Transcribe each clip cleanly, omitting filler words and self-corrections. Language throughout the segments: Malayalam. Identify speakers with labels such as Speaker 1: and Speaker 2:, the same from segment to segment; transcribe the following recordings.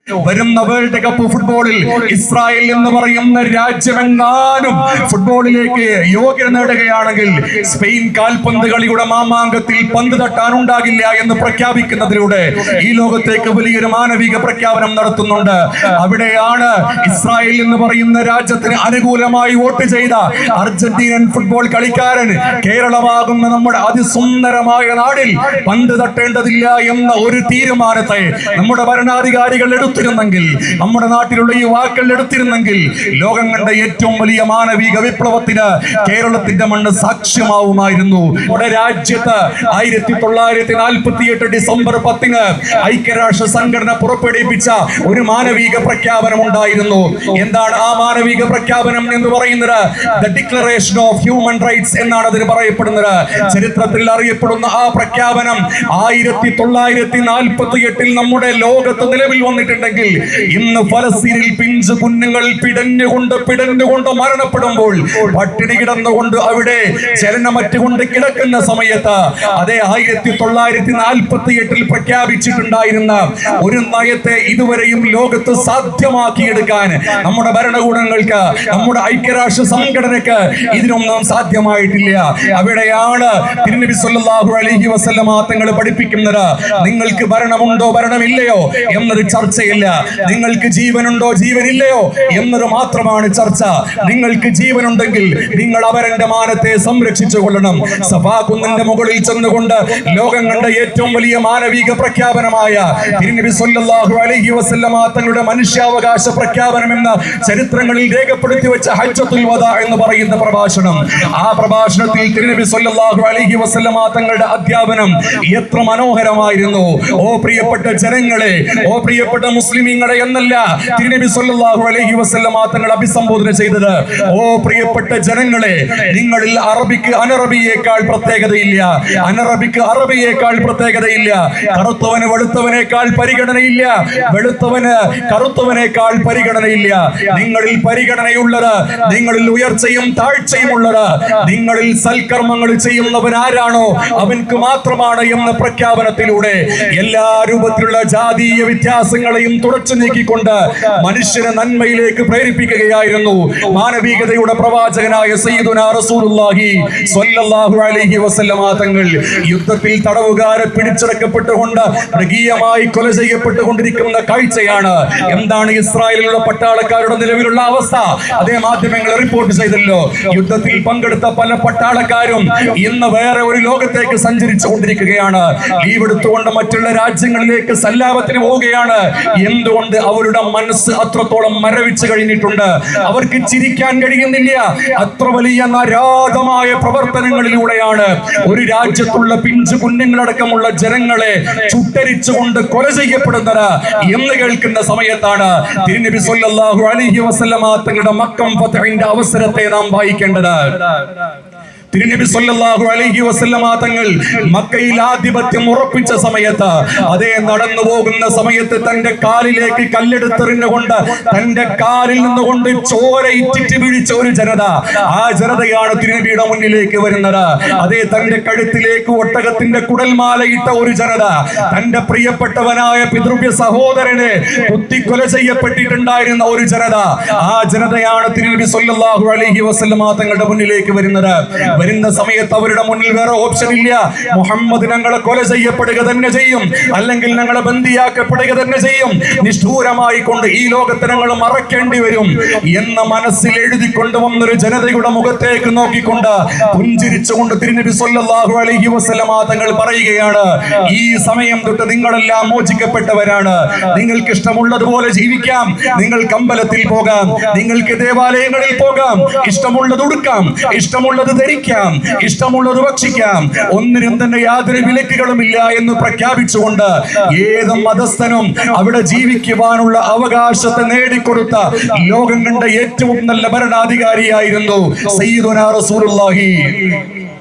Speaker 1: വരുന്ന വേൾഡ് കപ്പ് ഫുട്ബോളിൽ ഇസ്രായേൽ എന്ന് പറയുന്ന രാജ്യമെങ്ങാനും ഫുട്ബോളിലേക്ക് യോഗ്യത നേടുകയാണെങ്കിൽ സ്പെയിൻ കാൽപന്ത് കളിയുടെ മാമാങ്കത്തിൽ പന്ത് തട്ടാനുണ്ടാകില്ല എന്ന് പ്രഖ്യാപിക്കുന്നതിലൂടെ ഈ ലോകത്തേക്ക് വലിയൊരു മാനവിക പ്രഖ്യാപനം നടത്തുന്നുണ്ട്. അവിടെയാണ് ഇസ്രായേൽ എന്ന് പറയുന്ന രാജ്യത്തിന് അനുകൂലമായി വോട്ട് ചെയ്ത അർജന്റീനൻ ഫുട്ബോൾ കളിക്കാരൻ കേരളമാകുന്ന നമ്മുടെ അതിസുന്ദരമായ നാടിൽ പന്ത് തട്ടേണ്ടതില്ല എന്ന ഒരു തീരുമാനത്തെ നമ്മുടെ ഭരണാധികാരികൾ എടുത്തിരുന്നെങ്കിൽ, നമ്മുടെ നാട്ടിലുള്ള യുവാക്കൾ എടുത്തിരുന്നെങ്കിൽ ലോകം കണ്ട ഏറ്റവും വലിയ മാനവിക വിപ്ലവത്തിന് കേരളത്തിന്റെ മണ്ണ് സാക്ഷ്യമാവുമായിരുന്നു. നമ്മുടെ രാജ്യത്ത് 1948 ഡിസംബർ 10 ഐക്യരാഷ്ട്ര സംഘടന പുറപ്പെടുവിപ്പിച്ച ഒരു മാനവിക പ്രഖ്യാപനം ഉണ്ടായിരുന്നു. എന്താണ് ആ മാനവിക പ്രഖ്യാപനം എന്ന് പറയുന്നത്? The declaration of human rights എന്നാണ് അതിന് പറയപ്പെടുന്നത്. ചരിത്രത്തിൽ അറിയപ്പെടുന്ന ആ പ്രഖ്യാപനം 1948 നമ്മുടെ ലോകത്ത് നിലവിൽ വന്നിട്ടുണ്ടെങ്കിൽ ഇന്ന് ഫലസ്തീനിൽ പിഞ്ചു കുഞ്ഞുങ്ങൾ പിടഞ്ഞുകൊണ്ട് മരണപ്പെടുമ്പോൾ, പട്ടിണി കിടന്നുകൊണ്ട് അവിടെ ചലനമറ്റുകൊണ്ട് കിടക്കുന്ന സമയത്ത് അതേ 1948 പ്രഖ്യാപിച്ചിട്ടുണ്ടായിരുന്ന ഒരു നയത്തെ ഇതുവരെയും ലോകത്ത് സാധ്യമാക്കിയെടുക്കാൻ നമ്മുടെ ഭരണകൂടങ്ങൾക്ക്, നമ്മുടെ ഐക്യരാഷ്ട്ര സംഘടനയ്ക്ക് ഇതിനൊന്നും സാധ്യമായിട്ടില്ല. അവിടെയാണ് തിരുനബി സല്ലല്ലാഹു അലൈഹി വസല്ലമ തങ്ങൾ പഠിപ്പിക്കുന്നത്, നിങ്ങൾക്ക് ഭരണമുണ്ടോ ഭരണമില്ലയോ എന്നൊരു ചർച്ചയില്ല. നിങ്ങൾക്ക് ജീവനുണ്ടോ ജീവനില്ലയോ എന്നത് മാത്രമാണ് ചർച്ച. നിങ്ങൾക്ക് ജീവനുണ്ടെങ്കിൽ നിങ്ങൾ അവരന്റെ മാനത്തെ സംരക്ഷിച്ചു കൊള്ളണം. സഫാ കുന്നിന്റെ മുകളിൽ ചെന്നുകൊണ്ട് ലോകം കണ്ട ഏറ്റവും വലിയ മാനവിക പ്രഖ്യാപനമായ തിരുനബി സല്ലല്ലാഹു അലൈഹി വസല്ലമ തങ്ങളുടെ മനുഷ്യാവകാശ പ്രഖ്യാപനം എന്ന ചരിത്രങ്ങളിൽ രേഖപ്പെടുത്തി വെച്ച ഹജ്ജത്തുൽ വദാ എന്ന് പറയുന്ന പ്രഭാഷണം, ആ പ്രഭാഷണത്തിൽ തിരുനബി സല്ലല്ലാഹു അലൈഹി വസല്ലമ തങ്ങളുടെ അധ്യാപനം എത്ര മനോഹരമായിരുന്നു. ഓ പ്രിയപ്പെട്ട ജനങ്ങളെ, ഓ പ്രിയപ്പെട്ട മുസ്ലിമീങ്ങളെ എന്നല്ല തിരുനബി സല്ലല്ലാഹു അലൈഹി വസല്ലമ തങ്ങൾ അഭിസംബോധന ചെയ്തത്. ഓ പ്രിയപ്പെട്ട ജനങ്ങളെ, നിങ്ങളിൽ അറബിക്ക് അനറബിയേക്കാൾ പ്രത്യേകതയില്ല, അനറബിക്ക് അറബിയേക്കാൾ പ്രത്യേകതയില്ല. കറുത്തവന് വെളുത്തവനേക്കാൾ പരിഗണനയില്ല, വെളുത്തവന് കറുത്തവനേക്കാൾ പരിഗണനയില്ല. നിങ്ങളിൽ പരിഗണനയുള്ളത്, നിങ്ങളിൽ ഉയർച്ചയും താഴ്ചയും ഉള്ളത്, നിങ്ങളിൽ സൽക്കർമ്മങ്ങൾ ചെയ്യുന്നവൻ ആരാണോ അവൻക്ക് മാത്രമാണ് എന്ന പ്രഖ്യാപനത്തിലൂടെ എല്ലാ രൂപത്തിലുള്ള ജാതീയ വ്യത്യാസങ്ങളെയും തുടച്ചു നീക്കിക്കൊണ്ട് മനുഷ്യനെ നന്മയിലേക്ക് പ്രേരിപ്പിക്കുകയായിരുന്നു മാനവികതയുടെ പ്രവാചകനായ സയ്യിദുനാ റസൂലുള്ളാഹി സ്വല്ലല്ലാഹു അലൈഹി വസല്ലമ തങ്ങൾ. യുദ്ധത്തിൽ തടവുകാരെ പിടിച്ചടക്കപ്പെട്ടുകൊണ്ട് മൃഗീയമായി കൊല ചെയ്യപ്പെട്ടുകൊണ്ടിരിക്കുന്ന കാഴ്ചയാണ്. എന്താണ് ഇസ്രായേലിലുള്ള പട്ടാളക്കാരുടെ നിലവിലുള്ള അവസ്ഥ? അതേ മാധ്യമങ്ങൾ റിപ്പോർട്ട് ചെയ്തല്ലോ. യുദ്ധത്തിൽ പങ്കെടുത്ത പല പട്ടാളക്കാരും ഇന്ന് വേറെ ഒരു ലോകത്തേക്ക് സഞ്ചരിച്ചു കൊണ്ടിരിക്കുകയാണ്. ലീവ് എടുത്തുകൊണ്ട് മറ്റുള്ള രാജ്യങ്ങളിലേക്ക് സല്ലാപത്തിന് പോവുകയാണ്. എന്തുകൊണ്ട്? അവരുടെ മനസ്സ് അത്രത്തോളം മരവിച്ചു കഴിഞ്ഞിട്ടുണ്ട്. അവർക്ക് ചിരിക്കാൻ കഴിയുന്നില്ല. അത്ര വലിയ നരാധമായ പ്രവർത്തനങ്ങളിലൂടെയാണ് ഒരു രാജ്യത്തുള്ള പിഞ്ചു കുഞ്ഞുങ്ങളടക്കമുള്ള ജനങ്ങളെ ചുട്ടരിച്ചുകൊണ്ട് കൊല ചെയ്യപ്പെടുന്നത് എന്ന് കേൾക്കുന്ന സമയത്താണ് തിരുനബി സല്ലല്ലാഹു അലൈഹി വസല്ലമ തങ്ങളുടെ മക്കം ഫത്ഹിന്റെ അവസരത്തെ നാം വായിക്കേണ്ടത്. തിരുനബി സല്ലല്ലാഹു അലൈഹി വസല്ലമ തങ്ങൾ മക്കയിൽ ആധിപത്യം ഉറപ്പിച്ച സമയത്ത്, അതേ നടന്നു പോകുന്ന സമയത്ത് തന്റെ കാലിലേക്ക് കല്ലെടുത്തെറിഞ്ഞുകൊണ്ട് തന്റെ കാലിൽ നിന്നുകൊണ്ട് ചോര ഇറ്റിറ്റ് വീഴിച്ച ഒരു ജനത, ആ ജനതയാണ് തിരുനബിയുടെ മുന്നിലേക്ക് വരുന്നത്. അതേ തന്റെ കഴുത്തിലേക്ക് ഒട്ടകത്തിന്റെ കുടൽമാലയിട്ട ഒരു ജനത, തന്റെ പ്രിയപ്പെട്ടവനായ പിതൃവ്യ സഹോദരനെ കുത്തിക്കൊല ചെയ്യപ്പെട്ടിട്ടുണ്ടായിരുന്ന ഒരു ജനത, ആ ജനതയാണ് തിരുനബി സല്ലല്ലാഹു അലൈഹി വസല്ലമ തങ്ങളുടെ മുന്നിലേക്ക് വരുന്നത്. വരുന്ന സമയത്ത് അവരുടെ മുന്നിൽ വേറെ ഓപ്ഷൻ ഇല്ല. മുഹമ്മദ് ഞങ്ങളെ കൊല ചെയ്യപ്പെടുക തന്നെ ചെയ്യും, അല്ലെങ്കിൽ ഞങ്ങളെ ബന്ദിയാക്കപ്പെടുക തന്നെ ചെയ്യും, നിഷ്ഠൂരമായി കൊണ്ട് ഈ ലോകത്തെ ഞങ്ങൾ മറക്കേണ്ടി വരും എന്ന മനസ്സിൽ എഴുതി കൊണ്ടുവന്നൊരു ജനതയുടെ മുഖത്തേക്ക് നോക്കിക്കൊണ്ട് പുഞ്ചിരിച്ചുകൊണ്ട് തിരുനബി സല്ലല്ലാഹു അലൈഹി വസല്ലമ തങ്ങൾ പറയുകയാണ്, ഈ സമയം തൊട്ട് നിങ്ങളെല്ലാം മോചിക്കപ്പെട്ടവരാണ്. നിങ്ങൾക്ക് ഇഷ്ടമുള്ളതുപോലെ ജീവിക്കാം, നിങ്ങൾക്ക് അമ്പലത്തിൽ പോകാം, നിങ്ങൾക്ക് ദേവാലയങ്ങളിൽ പോകാം, ഇഷ്ടമുള്ളത് ഉടുക്കാം, ഇഷ്ടമുള്ളത് ധരിക്കാം, ഇഷ്ടമുള്ളത് ഭക്ഷിക്കാം, ഒന്നിനും തന്നെ യാതൊരു വിലക്കുകളുമില്ല എന്ന് പ്രഖ്യാപിച്ചുകൊണ്ട് ഏത് മതസ്ഥനും അവിടെ ജീവിക്കുവാനുള്ള അവകാശത്തെ നേടിക്കൊടുത്ത ലോകം കണ്ട ഏറ്റവും നല്ല ഭരണാധികാരിയായിരുന്നു സയ്യിദുനാ റസൂലുള്ളാഹി.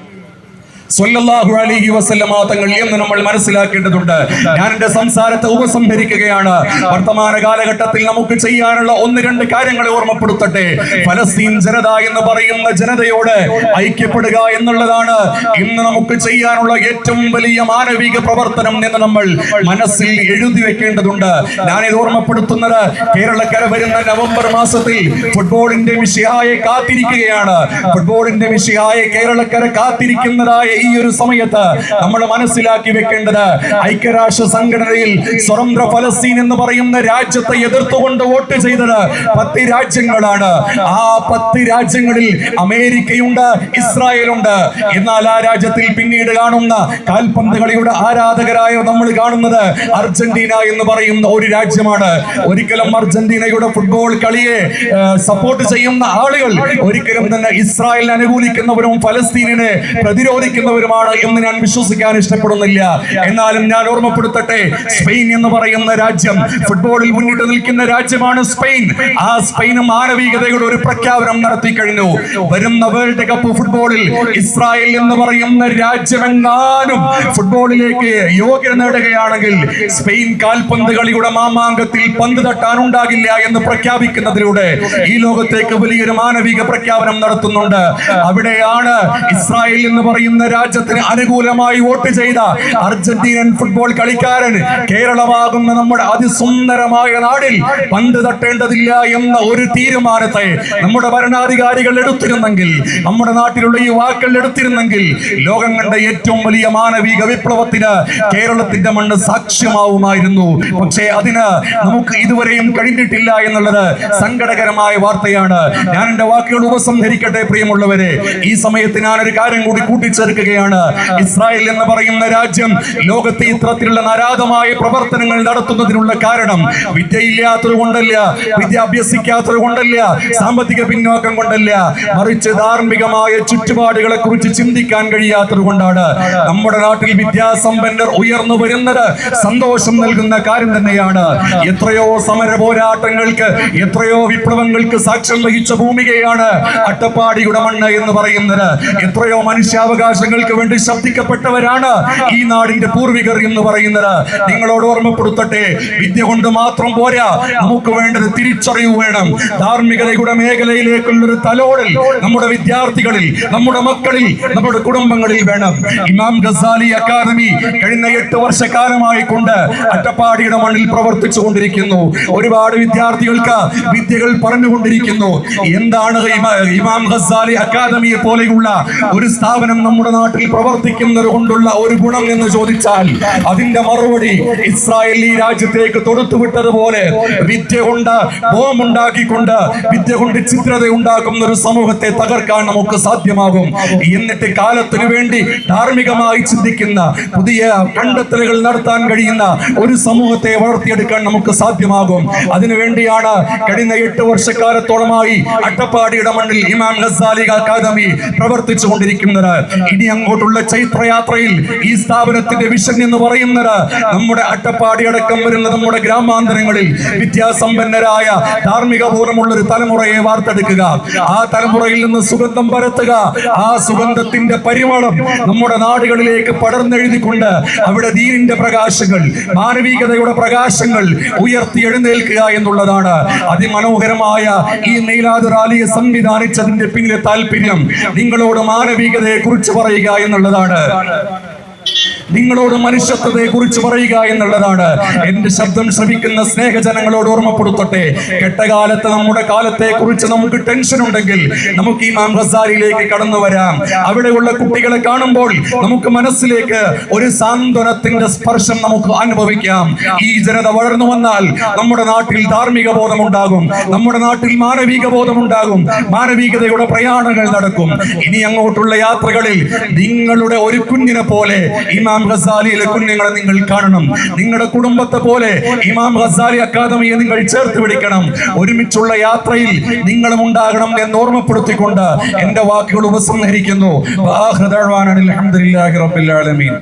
Speaker 1: സ്വല്ലല്ലാഹു അലൈഹി വസല്ലമ തങ്ങൾ എന്ന് നമ്മൾ മനസ്സിലാക്കേണ്ടതുണ്ട്. ഞാൻ എന്റെ സംസാരത്തെ ഉപസംഹരിക്കുകയാണ്. വർത്തമാന കാലഘട്ടത്തിൽ നമുക്ക് ചെയ്യാനുള്ള ഒന്ന് രണ്ട് കാര്യങ്ങളെ ഓർമ്മപ്പെടുത്തട്ടെ. ഫലസ്തീൻ ജനത എന്ന് പറയുന്ന ജനതയോട് ഐക്യപ്പെടുക എന്നുള്ളതാണ് ഇന്ന് നമുക്ക് ചെയ്യാനുള്ള ഏറ്റവും വലിയ മാനവിക പ്രവർത്തനം എന്ന് നമ്മൾ മനസ്സിൽ എഴുതി വെക്കേണ്ടതുണ്ട്. ഞാനിത് ഓർമ്മപ്പെടുത്തുന്നത് കേരളക്കര വരുന്ന നവംബർ മാസത്തിൽ ഫുട്ബോളിന്റെ മിശിഹായെ കാത്തിരിക്കുകയാണ്. ഫുട്ബോളിന്റെ മിശിഹായെ കേരളക്കര കാത്തിരിക്കുന്നതായ ഈ ഒരു സമയത്ത് നമ്മൾ മനസ്സിലാക്കി വെക്കേണ്ടത്, ഐക്യരാഷ്ട്ര സംഘടനയിൽ സ്വതന്ത്ര ഫലസ്തീൻ എന്ന് പറയുന്ന രാജ്യത്തെ എതിർത്തുകൊണ്ട് വോട്ട് ചെയ്തത് 10 രാജ്യങ്ങളാണ്. ആ 10 രാജ്യങ്ങളിൽ അമേരിക്കയുണ്ട്, ഇസ്രായേലുണ്ട്. എന്നാൽ ആ രാജ്യത്തിൽ പിന്നീട് കാണുന്ന കാൽപന്ത് കളിയുടെ ആരാധകരായ നമ്മൾ കാണുന്നത് അർജന്റീന എന്ന് പറയുന്ന ഒരു രാജ്യമാണ്. ഒരിക്കലും അർജന്റീനയുടെ ഫുട്ബോൾ കളിയെ സപ്പോർട്ട് ചെയ്യുന്ന ആളുകൾ ഒരിക്കലും തന്നെ ഇസ്രായേലിനെ അനുകൂലിക്കുന്നവരും ഫലസ്തീനിനെ പ്രതിരോധിക്കുന്നവരുമാണ് എന്ന് ഞാൻ വിശ്വസിക്കാൻ ഇഷ്ടപ്പെടുന്നില്ല. എന്നാലും ഞാൻ ഓർമ്മപ്പെടുത്തട്ടെ, സ്പെയിൻ എന്ന് പറയുന്ന രാജ്യം ഫുട്ബോളിൽ മുന്നിട്ട് നിൽക്കുന്ന രാജ്യമാണ് സ്പെയിൻ. ആ സ്പെയിൻ മാനവികതയുടെ ഒരു പ്രഖ്യാപനം നടത്തി കഴിഞ്ഞു. വരുന്ന വേൾഡ് കപ്പ് ഫുട്ബോളിൽ ഇസ്രായേൽ എന്ന് പറയുന്ന രാജ്യമെങ്ങാനും ഫുട്ബോളിലേക്ക് യോഗ്യത നേടുകയാണെങ്കിൽ സ്പെയിൻ കാൽപന്ത് കളിയുടെ മാമാങ്കത്തിൽ പന്ത് തട്ടാനുണ്ടാകില്ല എന്ന് പ്രഖ്യാപിക്കുന്നതിലൂടെ ഈ ലോകത്തേക്ക് വലിയൊരു മാനവിക പ്രഖ്യാപനം നടത്തുന്നുണ്ട്. അവിടെയാണ് ഇസ്രായേൽ എന്ന് പറയുന്ന രാജ്യത്തിന് അനുകൂലമായി വോട്ട് ചെയ്ത അർജന്റീനൻ ഫുട്ബോൾ കളിക്കാരൻ കേരളമാകുന്ന നമ്മുടെ അതിസുന്ദരമായ നാടിൽ പന്ത് തട്ടേണ്ടതില്ല എന്ന ഒരു തീരുമാനത്തെ നമ്മുടെ ഭരണാധികാരികൾ എടുത്തിരുന്നെങ്കിൽ, നമ്മുടെ നാട്ടിലുള്ള യുവാക്കൾ എടുത്തിരുന്നെങ്കിൽ, ലോകം കണ്ട ഏറ്റവും വലിയ മാനവിക വിപ്ലവത്തിന് കേരളത്തിന്റെ മണ്ണ് സാക്ഷ്യമാവുമായിരുന്നു. പക്ഷേ അതിന് നമുക്ക് ഇതുവരെയും കഴിഞ്ഞിട്ടില്ല എന്നുള്ളത് സങ്കടകരമായ വാർത്തയാണ്. ഞാൻ എന്റെ വാക്കുകൾ ഉപസംഹരിക്കട്ടെ പ്രിയമുള്ളവരെ. ഈ സമയത്ത് ഞാനൊരു കാര്യം കൂടി കൂട്ടിച്ചേർക്കുകയാണ്. ഇസ്രായേൽ എന്ന് പറയുന്ന രാജ്യം ലോകത്തെ ഇത്തരത്തിലുള്ള നരാധമായ പ്രവർത്തനങ്ങൾ നടത്തുന്നതിനുള്ള കാരണം വിദ്യയില്ലാത്തത് കൊണ്ടല്ല, വിദ്യ അഭ്യസിക്കാത്തത് കൊണ്ടല്ല, സാമ്പത്തിക പിന്നോക്കം കൊണ്ടല്ല, മറിച്ച് ധാർമ്മികമായ ചുറ്റുപാടുകളെ കുറിച്ച് ചിന്തിക്കാൻ കഴിയാത്തത് കൊണ്ടാണ്. നമ്മുടെ നാട്ടിൽ വിദ്യാസമ്പന്നർ ഉയർന്നു വരുന്നത് സന്തോഷം നൽകുന്ന കാര്യം തന്നെയാണ്. എത്രയോ സമര പോരാട്ടങ്ങൾക്ക്, എത്രയോ വിപ്ലവങ്ങൾക്ക് സാക്ഷ്യം വഹിച്ച ഭൂമികയാണ് അട്ടപ്പാടിയുടെ മണ്ണ് എന്ന് പറയുന്നത്. എത്രയോ മനുഷ്യാവകാശങ്ങൾക്ക് വേണ്ടി ശബ്ദിക്കപ്പെട്ടവരാണ് ഈ നാടിന്റെ പൂർവികർ എന്ന് പറയുന്നത്. നിങ്ങളോട് ഓർമ്മപ്പെടുത്തട്ടെ, വിദ്യ കൊണ്ട് മാത്രം പോരാ, നമുക്ക് വേണ്ടത് തിരിച്ചറിവ് വേണം. ധാർമ്മികതയുടെ മേഖലയിലേക്കുള്ളൊരു തലോടൽ നമ്മുടെ വിദ്യാർത്ഥികളിൽ, നമ്മുടെ മക്കളിൽ, നമ്മുടെ കുടുംബങ്ങളിൽ വേണം. ഇമാം ഗസാലി അക്കാദമി കഴിഞ്ഞ 8 വർഷക്കാലമായി കൊണ്ട് അട്ടപ്പാടിയുടെ മണ്ണിൽ പ്രവർത്തിച്ചു കൊണ്ടിരിക്കുന്നു. ഒരുപാട് വിദ്യാർത്ഥികൾക്ക് വിദ്യകൾ പറഞ്ഞുകൊണ്ടിരിക്കുന്നു. എന്താണ് ഇമാം ഗസാലി അക്കാദമിയെ പോലെയുള്ള ഒരു സ്ഥാപനം നമ്മുടെ നാട്ടിൽ പ്രവർത്തിക്കുന്നത് കൊണ്ടുള്ള ഒരു ഗുണം എന്ന് ചോദിച്ചാൽ അതിന്റെ മറുപടി ഇസ്രായേൽ ഈ രാജ്യത്തേക്ക് തൊടുത്തുവിട്ടതുപോലെ വിദ്യ കൊണ്ട് ബോംബുണ്ടാക്കിക്കൊണ്ട്, വിദ്യ കൊണ്ട് ചിത്രത ഉണ്ടാക്കുന്ന ഒരു സമൂഹത്തെ തകർക്കാൻ നമുക്ക് സാധ്യമാകും. എന്നിട്ട് കാലത്തിനു വേണ്ടി ധാർമ്മികമായി ചിന്തിക്കുന്ന, പുതിയ കണ്ടെത്തലുകൾ നടത്താൻ കഴിയുന്ന ഒരു സമൂഹത്തെ വളർത്തിയെടുക്കാൻ നമുക്ക് സാധ്യമാകും. അതിനുവേണ്ടിയാണ് കഴിഞ്ഞ 8 വർഷക്കാലത്തോളമായി അട്ടപ്പാടിയുടെ മണ്ണിൽ ഇമാം ഗസാലി അക്കാദമി പ്രവർത്തിച്ചു കൊണ്ടിരിക്കുന്നത്. ഇനി അങ്ങോട്ടുള്ള ചൈത്രയാത്രയിൽ ഈ സ്ഥാപനത്തിന്റെ വിഷൻ എന്ന് പറയുന്നത് നമ്മുടെ അട്ടപ്പാടി അടക്കം വരുന്ന നമ്മുടെ ഗ്രാമാന്തരങ്ങളിൽ വിദ്യാസമ്പന്നരായ ധാർമ്മിക ബോധമുള്ള ഒരു തലമുറയെ വാർത്തെടുക്കുക, ആ തലമുറയിൽ നിന്ന് സുഗന്ധം പരത്തുക, ആ സുഗന്ധത്തിന്റെ പരിമളം നമ്മുടെ നാടുകളിലേക്ക് പടർന്നെഴുതിക്കൊണ്ട് അവിടെ ദീനിന്റെ പ്രകാശങ്ങൾ, മാനവികതയുടെ പ്രകാശങ്ങൾ ഉയർത്തി എഴുന്നേൽക്കുക എന്നുള്ളതാണ്. അതിമനോഹരമായ ഈ മീലാദ് റാലിയെ സംവിധാനിച്ചതിന്റെ പിന്നിലെ താല്പര്യം നിങ്ങളോട് മാനവികതയെ കുറിച്ച് പറയുക എന്നുള്ളതാണ്, നിങ്ങളോട് മനുഷ്യത്വത്തെ കുറിച്ച് പറയുക എന്നുള്ളതാണ്. എന്റെ ശബ്ദം ശ്രവിക്കുന്ന സ്നേഹജനങ്ങളോട് ഓർമ്മപ്പെടുത്തട്ടെ, കെട്ടകാലത്ത് നമ്മുടെ കാലത്തെ കുറിച്ച് നമുക്ക് ടെൻഷൻ ഉണ്ടെങ്കിൽ നമുക്ക് ഇമാം ഗസാലിയിലേക്ക് കടന്നു വരാം. അവിടെയുള്ള കുട്ടികളെ കാണുമ്പോൾ നമുക്ക് മനസ്സിലേക്ക് ഒരു സാന്ത്വനത്തിന്റെ സ്പർശം നമുക്ക് അനുഭവിക്കാം. ഈ ജനത വളർന്നു വന്നാൽ നമ്മുടെ നാട്ടിൽ ധാർമ്മിക ബോധമുണ്ടാകും, നമ്മുടെ നാട്ടിൽ മാനവിക ബോധമുണ്ടാകും, മാനവികതയുടെ പ്രയാണങ്ങൾ നടക്കും. ഇനി അങ്ങോട്ടുള്ള യാത്രകളിൽ നിങ്ങളുടെ ഒരു കുഞ്ഞിനെ പോലെ ഇമാം ഗസാലിയിലെ കുഞ്ഞുങ്ങളെ നിങ്ങൾ കാണണം. നിങ്ങളുടെ കുടുംബത്തെ പോലെ ഇമാം ഗസാലി അക്കാദമിയെ നിങ്ങൾ ചേർത്ത് പിടിക്കണം. ഒരുമിച്ചുള്ള യാത്രയിൽ നിങ്ങളും ഉണ്ടാകണം എന്ന് ഓർമ്മപ്പെടുത്തിക്കൊണ്ട് എന്റെ വാക്കുകൾ ഉപസംഹരിക്കുന്നു.